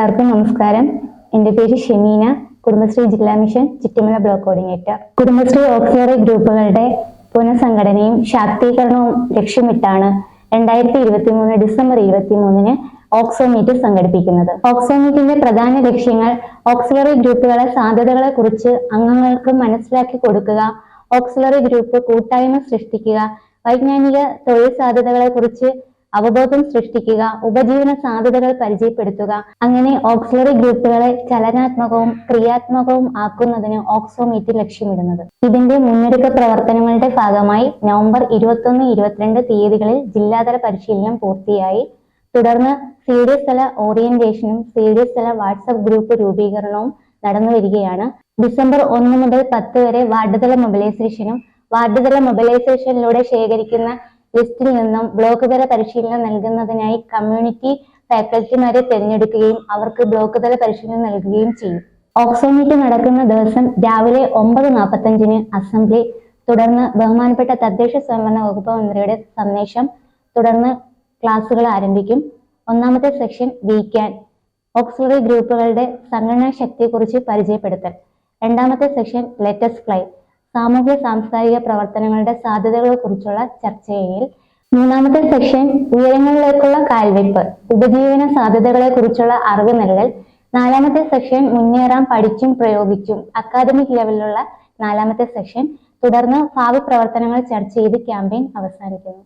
എല്ലാവർക്കും നമസ്കാരം. എൻ്റെ പേര് ഷെമീന, കുടുംബശ്രീ ജില്ലാ mission Chittimala block coordinator. Kudumbashree auxiliary ഗ്രൂപ്പുകളുടെ പുനഃസംഘടനയും ശാക്തീകരണവും ലക്ഷ്യമിട്ടാണ് 2023 ഡിസംബർ 23 ഓക്സോ മീറ്റ് സംഘടിപ്പിക്കുന്നത്. ഓക്സോ മീറ്റിന്റെ പ്രധാന ലക്ഷ്യങ്ങൾ ഓക്സിലറി ഗ്രൂപ്പുകളെ സാധ്യതകളെ കുറിച്ച് അംഗങ്ങൾക്ക് മനസ്സിലാക്കി കൊടുക്കുക, ഓക്സിലറി ഗ്രൂപ്പ് കൂട്ടായ്മ സൃഷ്ടിക്കുക, വൈജ്ഞാനിക തൊഴിൽ സാധ്യതകളെ കുറിച്ച് അവബോധം സൃഷ്ടിക്കുക, ഉപജീവന സാധ്യതകൾ പരിചയപ്പെടുത്തുക. അങ്ങനെ ഓക്സിലറി ഗ്രൂപ്പുകളെ ചലനാത്മകവും ക്രിയാത്മകവും ആക്കുന്നതിന് ഓക്സോ മീറ്റ് ലക്ഷ്യമിടുന്നത്. ഇതിന്റെ മുന്നൊരുക്ക പ്രവർത്തനങ്ങളുടെ ഭാഗമായി നവംബർ 21, 22 തീയതികളിൽ ജില്ലാതല പരിശീലനം പൂർത്തിയായി. തുടർന്ന് CDS തല ഓറിയന്റേഷനും CDS തല വാട്സ്ആപ്പ് ഗ്രൂപ്പ് രൂപീകരണവും നടന്നു വരികയാണ്. ഡിസംബർ 1 മുതൽ 10 വരെ വാർഡ് തല മൊബിലൈസേഷനും വാർഡ് തല മൊബിലൈസേഷനിലൂടെ ശേഖരിക്കുന്ന ലിസ്റ്റിൽ നിന്നും ബ്ലോക്ക് തല പരിശീലനം നൽകുന്നതിനായി കമ്മ്യൂണിറ്റി ഫാക്കൽറ്റിമാരെ തിരഞ്ഞെടുക്കുകയും അവർക്ക് ബ്ലോക്ക് തല പരിശീലനം നൽകുകയും ചെയ്യും. ഓക്സോ മീറ്റ് നടക്കുന്ന ദിവസം രാവിലെ 9:45 അസംബ്ലി, തുടർന്ന് ബഹുമാനപ്പെട്ട തദ്ദേശ സ്വയംഭരണ വകുപ്പ് മന്ത്രിയുടെ സന്ദേശം, തുടർന്ന് ക്ലാസുകൾ ആരംഭിക്കും. ഒന്നാമത്തെ സെക്ഷൻ വീക്കാൻ ഓക്സിലറി ഗ്രൂപ്പുകളുടെ സംഘടനാ ശക്തിയെക്കുറിച്ച് പരിചയപ്പെടുത്തൽ. രണ്ടാമത്തെ സെക്ഷൻ ലെറ്റസ് ഫ്ലൈ സാമൂഹ്യ സാംസ്കാരിക പ്രവർത്തനങ്ങളുടെ സാധ്യതകളെ കുറിച്ചുള്ള ചർച്ച ചെയ്യൽ. മൂന്നാമത്തെ സെക്ഷൻ ഉയരങ്ങളിലേക്കുള്ള കാൽവെപ്പ് ഉപജീവന സാധ്യതകളെ കുറിച്ചുള്ള അറിവ് നൽകൽ. നാലാമത്തെ സെക്ഷൻ മുന്നേറാൻ പഠിച്ചും പ്രയോഗിച്ചും അക്കാദമിക് ലെവലിലുള്ള നാലാമത്തെ സെക്ഷൻ. തുടർന്ന് ഭാവി പ്രവർത്തനങ്ങൾ ചർച്ച ചെയ്ത് ക്യാമ്പയിൻ അവസാനിക്കുന്നു.